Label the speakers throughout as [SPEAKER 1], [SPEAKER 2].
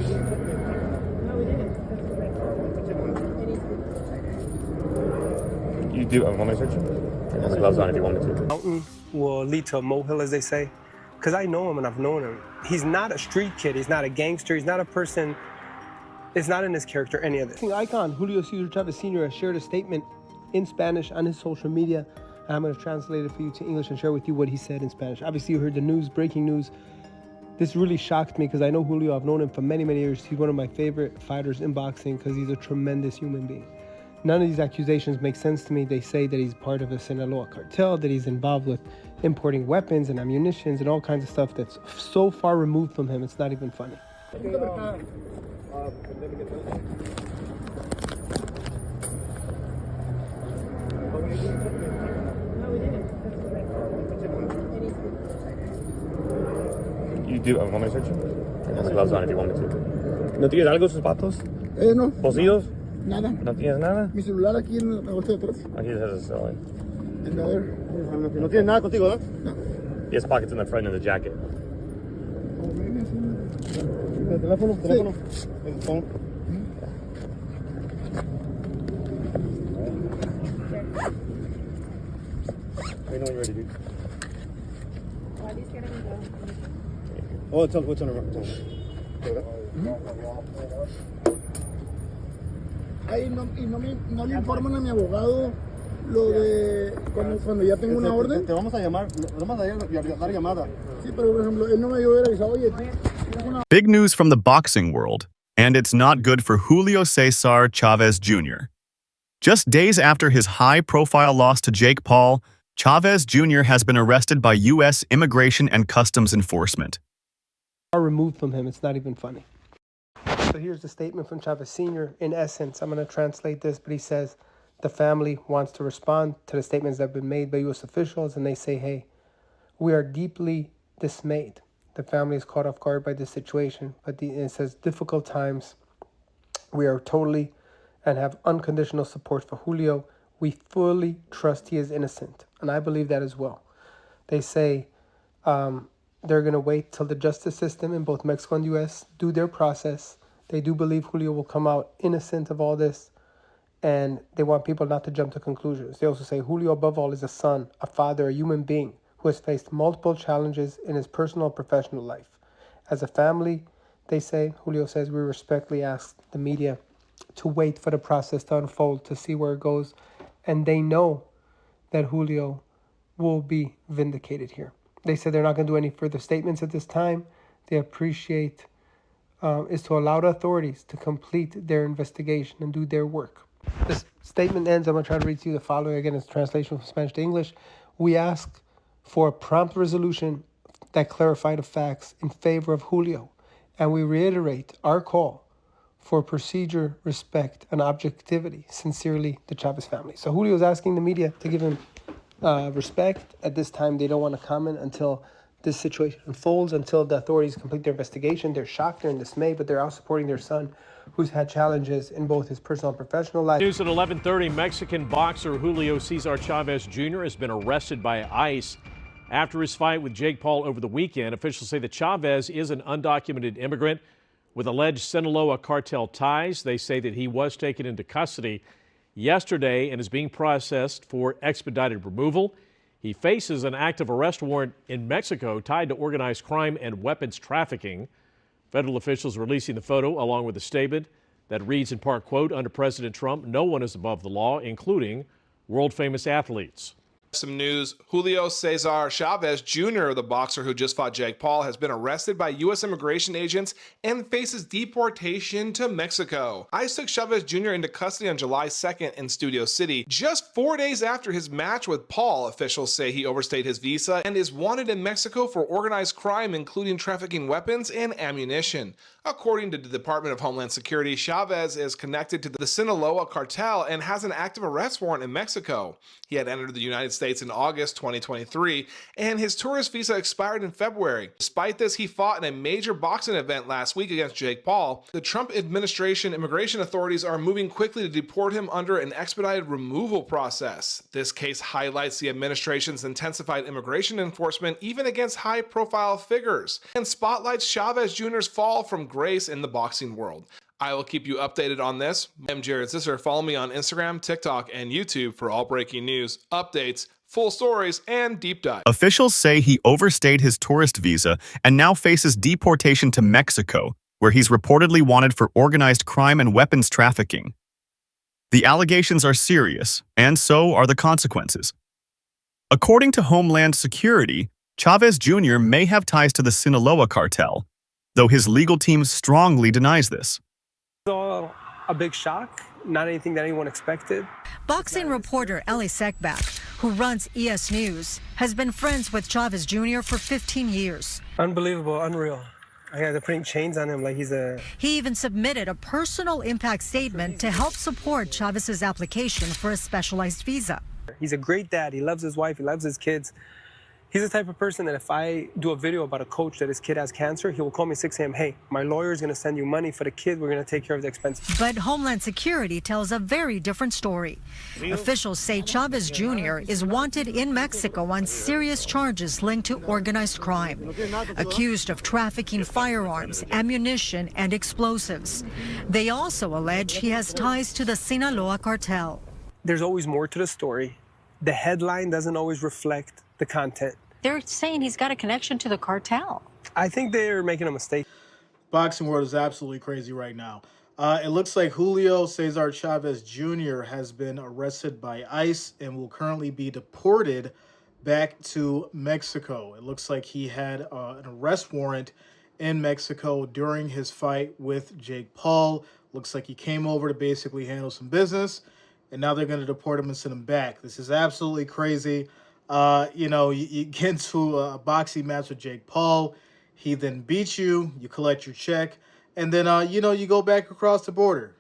[SPEAKER 1] No, we didn't.
[SPEAKER 2] You do want me to search you? I have the gloves on if you want me to.
[SPEAKER 3] Mountain will lead to a molehill, as they say. Because I know him and I've known him. He's not a street kid. He's not a gangster. He's not a person. It's not in his character, any of this. Icon Julio Cesar Chavez Sr. has shared a statement in Spanish on his social media. And I'm going to translate it for you to English and share with you what he said in Spanish. Obviously, you heard the news, breaking news. This really shocked me because I know Julio. I've known him for many, many years. He's one of my favorite fighters in boxing because he's a tremendous human being. None of these accusations make sense to me. They say that he's part of a Sinaloa cartel, that he's involved with importing weapons and ammunitions and all kinds of stuff that's so far removed from him, it's not even funny.
[SPEAKER 2] You do want me to search you? I have the gloves on if you want me to. ¿No tienes algo, zapatos?
[SPEAKER 4] No.
[SPEAKER 2] ¿Pocillos?
[SPEAKER 4] Nada.
[SPEAKER 2] ¿No tienes nada?
[SPEAKER 4] Mi celular aquí en la bolsa de atrás.
[SPEAKER 2] Aquí es el
[SPEAKER 4] A ver.
[SPEAKER 5] No tienes nada contigo, ¿no?
[SPEAKER 4] No.
[SPEAKER 2] He has pockets in the front of the jacket.
[SPEAKER 5] ¿El teléfono? ¿Teléfono? El phone. I know when you're ready, dude. Oh, it's on
[SPEAKER 4] Ahí no le informan a mi abogado lo de cuando ya tengo una orden.
[SPEAKER 5] Te vamos a llamar, vamos a dar llamada.
[SPEAKER 4] Sí, pero por ejemplo, él no me dio haber avisado, oye,
[SPEAKER 6] Big news from the boxing world, and it's not good for Julio Cesar Chavez Jr. Just days after his high-profile loss to Jake Paul, Chavez Jr. has been arrested by U.S. Immigration and Customs Enforcement.
[SPEAKER 3] Far removed from him, it's not even funny. So here's the statement from Chavez Sr. In essence, I'm going to translate this, but he says the family wants to respond to the statements that have been made by U.S. officials, and they say, hey, we are deeply dismayed. The family is caught off guard by this situation, but it says difficult times. We are totally and have unconditional support for Julio. We fully trust he is innocent, and I believe that as well. They say they're going to wait till the justice system in both Mexico and U.S. do their process. They do believe Julio will come out innocent of all this, and they want people not to jump to conclusions. They also say Julio, above all, is a son, a father, a human being who has faced multiple challenges in his personal and professional life. As a family, they say, Julio says, we respectfully ask the media to wait for the process to unfold, to see where it goes, and they know that Julio will be vindicated here. They said they're not going to do any further statements at this time. They appreciate is to allow the authorities to complete their investigation and do their work. This statement ends. I'm going to try to read to you the following. Again, it's translation from Spanish to English. We ask for a prompt resolution that clarify the facts in favor of Julio, and we reiterate our call for procedure, respect, and objectivity. Sincerely, the Chavez family. So Julio is asking the media to give him respect. At this time, they don't want to comment until this situation unfolds, until the authorities complete their investigation. They're shocked, they're in dismay, but they're out supporting their son, who's had challenges in both his personal and professional life.
[SPEAKER 7] News at 11:30, Mexican boxer Julio Cesar Chavez Jr. has been arrested by ICE after his fight with Jake Paul over the weekend. Officials say that Chavez is an undocumented immigrant with alleged Sinaloa cartel ties. They say that he was taken into custody yesterday and is being processed for expedited removal. He faces an active arrest warrant in Mexico tied to organized crime and weapons trafficking. Federal officials releasing the photo along with a statement that reads in part, quote, under President Trump, no one is above the law, including world-famous athletes.
[SPEAKER 8] Some news, Julio Cesar Chavez Jr., the boxer who just fought Jake Paul, has been arrested by U.S. immigration agents and faces deportation to Mexico. ICE took Chavez Jr. into custody on July 2nd in Studio City, just 4 days after his match with Paul. Officials say he overstayed his visa and is wanted in Mexico for organized crime, including trafficking weapons and ammunition. According to the Department of Homeland Security, Chavez is connected to the Sinaloa cartel and has an active arrest warrant in Mexico. He had entered the United States States in August 2023, and his tourist visa expired in February. Despite this, he fought in a major boxing event last week against Jake Paul. The Trump administration immigration authorities are moving quickly to deport him under an expedited removal process. This case highlights the administration's intensified immigration enforcement even against high-profile figures, and spotlights Chavez Jr.'s fall from grace in the boxing world. I will keep you updated on this. I'm Julio Cesar. Follow me on Instagram, TikTok, and YouTube for all breaking news, updates, full stories, and deep dive.
[SPEAKER 6] Officials say he overstayed his tourist visa and now faces deportation to Mexico, where he's reportedly wanted for organized crime and weapons trafficking. The allegations are serious, and so are the consequences. According to Homeland Security, Chavez Jr. may have ties to the Sinaloa cartel, though his legal team strongly denies this.
[SPEAKER 3] All a big shock, not anything that anyone expected.
[SPEAKER 1] Boxing reporter Ellie Sekbak, who runs ES News, has been friends with Chavez Jr. for 15 years.
[SPEAKER 3] Unbelievable, unreal. I got to putting chains on him like he's a...
[SPEAKER 1] He even submitted a personal impact statement to help support Chavez's application for a specialized visa.
[SPEAKER 3] He's a great dad. He loves his wife. He loves his kids. He's the type of person that if I do a video about a coach that his kid has cancer, he will call me 6 a.m. Hey, my lawyer is going to send you money for the kid. We're going to take care of the expenses.
[SPEAKER 1] But Homeland Security tells a very different story. Officials say Chavez Jr. is wanted in Mexico on serious charges linked to organized crime, accused of trafficking firearms, ammunition, and explosives. They also allege he has ties to the Sinaloa cartel.
[SPEAKER 3] There's always more to the story. The headline doesn't always reflect the content.
[SPEAKER 1] They're saying he's got a connection to the cartel.
[SPEAKER 3] I think they're making a mistake.
[SPEAKER 4] Boxing world is absolutely crazy right now. It looks like Julio Cesar Chavez Jr. has been arrested by ICE and will currently be deported back to Mexico. It looks like he had an arrest warrant in Mexico during his fight with Jake Paul. Looks like he came over to basically handle some business, and now they're going to deport him and send him back. This is absolutely crazy. You get into a boxing match with Jake Paul. He then beats you. You collect your check. And then, you go back across the border.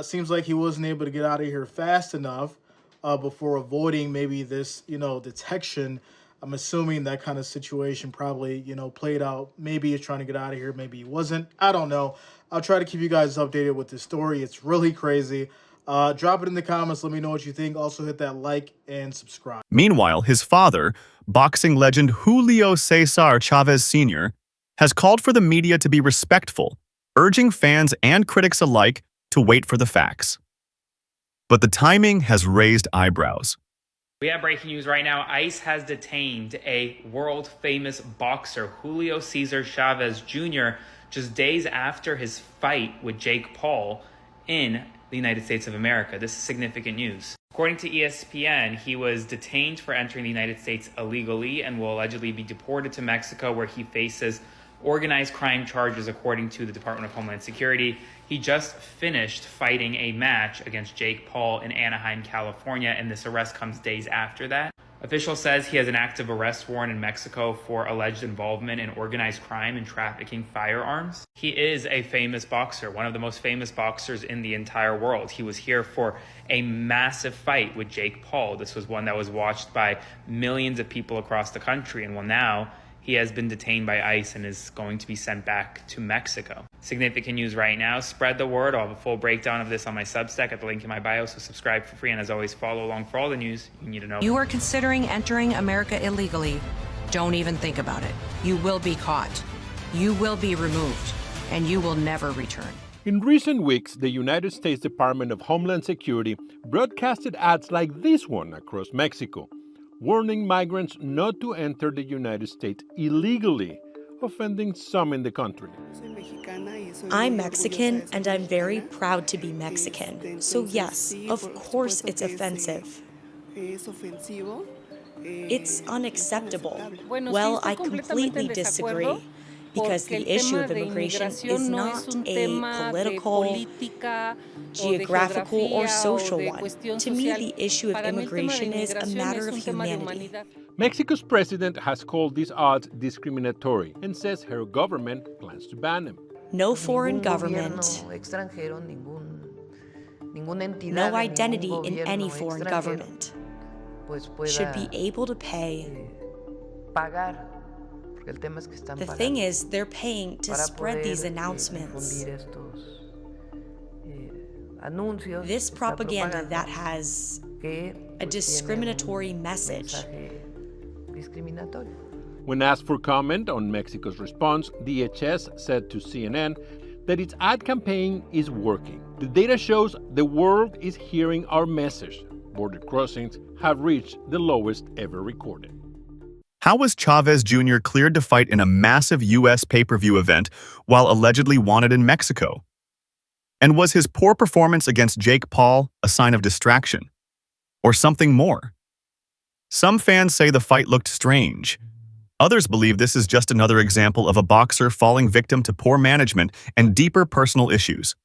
[SPEAKER 4] Seems like he wasn't able to get out of here fast enough before avoiding maybe this, detection. I'm assuming that kind of situation probably, played out. Maybe he's trying to get out of here. Maybe he wasn't. I don't know. I'll try to keep you guys updated with this story. It's really crazy. Drop it in the comments. Let me know what you think. Also hit that like and subscribe.
[SPEAKER 6] Meanwhile, his father, boxing legend Julio Cesar Chavez Sr., has called for the media to be respectful, urging fans and critics alike to wait for the facts. But the timing has raised eyebrows.
[SPEAKER 9] We have breaking news right now. ICE has detained a world-famous boxer, Julio Cesar Chavez Jr., just days after his fight with Jake Paul in the United States of America. This is significant news. According to ESPN, he was detained for entering the United States illegally and will allegedly be deported to Mexico, where he faces organized crime charges, according to the Department of Homeland Security. He just finished fighting a match against Jake Paul in Anaheim, California, and this arrest comes days after that. Official says he has an active arrest warrant in Mexico for alleged involvement in organized crime and trafficking firearms. He is a famous boxer, one of the most famous boxers in the entire world. He was here for a massive fight with Jake Paul. This was one that was watched by millions of people across the country, and well, now he has been detained by ICE and is going to be sent back to Mexico. Significant news right now. Spread the word. I'll have a full breakdown of this on my Substack at the link in my bio, so subscribe for free. And as always, follow along for all the news you need to know.
[SPEAKER 10] You are considering entering America illegally. Don't even think about it. You will be caught. You will be removed. And you will never return.
[SPEAKER 11] In recent weeks, the United States Department of Homeland Security broadcasted ads like this one across Mexico, warning migrants not to enter the United States illegally, offending some in the country.
[SPEAKER 12] I'm Mexican, and I'm very proud to be Mexican. So yes, of course it's offensive. It's unacceptable. Well, I completely disagree, because the issue of immigration is not a political, geographical, or social one. To me, the issue of immigration is a matter of humanity.
[SPEAKER 11] Mexico's president has called these odds discriminatory and says her government plans to ban them.
[SPEAKER 12] No foreign government, no identity in any foreign government. should be able to pay. The thing is, they're paying to spread these announcements. This propaganda that has a discriminatory message.
[SPEAKER 11] When asked for comment on Mexico's response, DHS said to CNN that its ad campaign is working. The data shows the world is hearing our message. Border crossings have reached the lowest ever recorded.
[SPEAKER 6] How was Chavez Jr. cleared to fight in a massive U.S. pay-per-view event while allegedly wanted in Mexico? And was his poor performance against Jake Paul a sign of distraction? Or something more? Some fans say the fight looked strange. Others believe this is just another example of a boxer falling victim to poor management and deeper personal issues.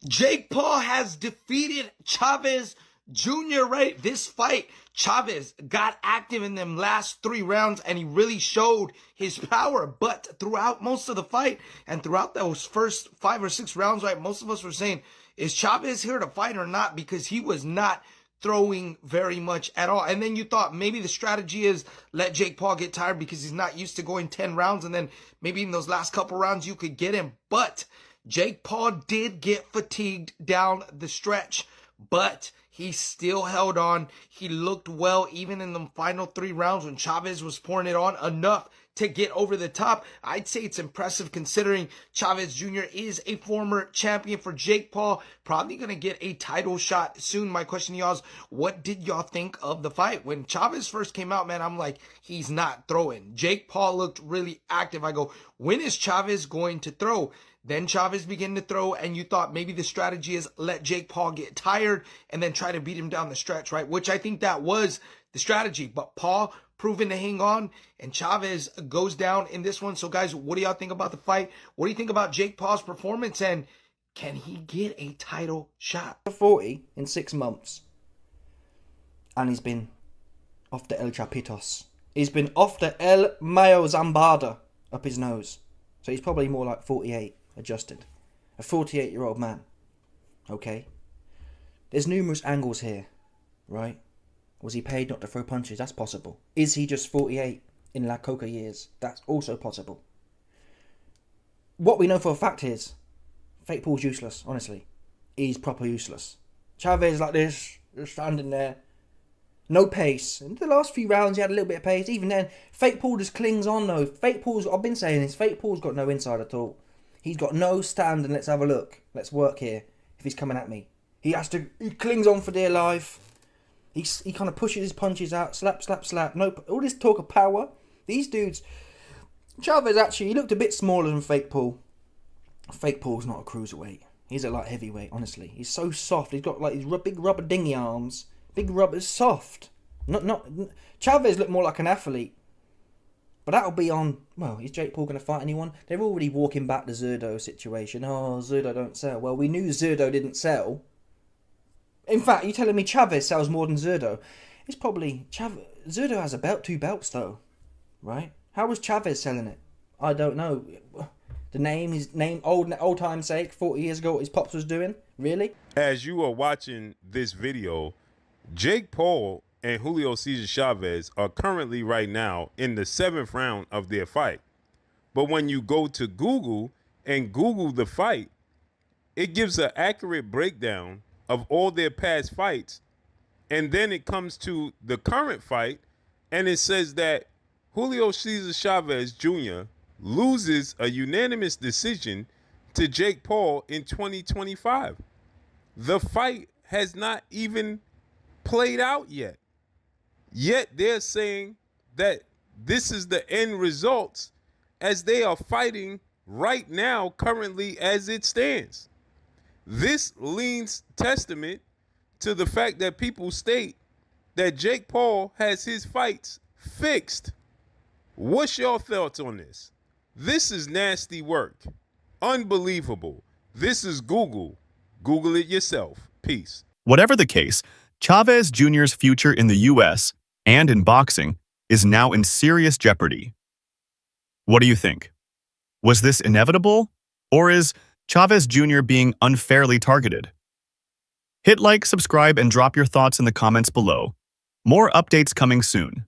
[SPEAKER 13] Jake Paul has defeated Chavez Jr., right? This fight, Chavez got active in them last 3 rounds and he really showed his power. But throughout most of the fight and throughout those first 5 or 6 rounds, right, most of us were saying, is Chavez here to fight or not? Because he was not throwing very much at all. And then you thought maybe the strategy is let Jake Paul get tired because he's not used to going 10 rounds. And then maybe in those last couple rounds you could get him. But Jake Paul did get fatigued down the stretch. But he still held on. He looked well even in the final 3 rounds when Chavez was pouring it on enough to get over the top. I'd say it's impressive considering Chavez Jr. is a former champion for Jake Paul. Probably going to get a title shot soon. My question to y'all is, what did y'all think of the fight? When Chavez first came out, man, I'm like, he's not throwing. Jake Paul looked really active. I go, when is Chavez going to throw? Then Chavez began to throw, and you thought maybe the strategy is let Jake Paul get tired and then try to beat him down the stretch, right? Which I think that was the strategy. But Paul proven to hang on, and Chavez goes down in this one. So, guys, what do y'all think about the fight? What do you think about Jake Paul's performance, and can he get a title shot?
[SPEAKER 14] 40 in 6 months, and he's been off the El Chapitos. He's been off the El Mayo Zambada up his nose. So he's probably more like 48. Adjusted. A 48-year-old man. Okay? There's numerous angles here, right? Was he paid not to throw punches? That's possible. Is he just 48 in La Coca years? That's also possible. What we know for a fact is, Fake Paul's useless, honestly. He's proper useless. Chavez like this, just standing there. No pace. In the last few rounds, he had a little bit of pace. Even then, Fake Paul just clings on, though. Fake Paul's, I've been saying this, Fake Paul's got no inside at all. He's got no stand, and let's have a look. Let's work here. If he's coming at me, he clings on for dear life. He kind of pushes his punches out, slap, slap, slap. No, all this talk of power. These dudes, Chavez actually, he looked a bit smaller than Fake Paul. Fake Paul's not a cruiserweight. He's a light heavyweight. Honestly, he's so soft. He's got like these big rubber dinghy arms. Big rubber, soft. Not. Chavez looked more like an athlete. But that'll be on, well, is Jake Paul going to fight anyone? They're already walking back the Zurdo situation. Oh, Zurdo don't sell. Well, we knew Zurdo didn't sell. In fact, you're telling me Chavez sells more than Zurdo? It's probably, Zurdo has 2 belts though, right? How was Chavez selling it? I don't know. The name, old time's sake, 40 years ago, what his pops was doing? Really?
[SPEAKER 15] As you are watching this video, Jake Paul and Julio Cesar Chavez are currently right now in the 7th round of their fight. But when you go to Google and Google the fight, it gives an accurate breakdown of all their past fights. And then it comes to the current fight, and it says that Julio Cesar Chavez Jr. loses a unanimous decision to Jake Paul in 2025. The fight has not even played out yet. Yet they're saying that this is the end results as they are fighting right now, currently as it stands. This leans testament to the fact that people state that Jake Paul has his fights fixed. What's your thoughts on this? This is nasty work. Unbelievable. This is Google. Google it yourself. Peace.
[SPEAKER 6] Whatever the case, Chavez Jr.'s future in the U.S. and in boxing is now in serious jeopardy. What do you think? Was this inevitable, or is Chavez Jr. being unfairly targeted? Hit like, subscribe, and drop your thoughts in the comments below. More updates coming soon.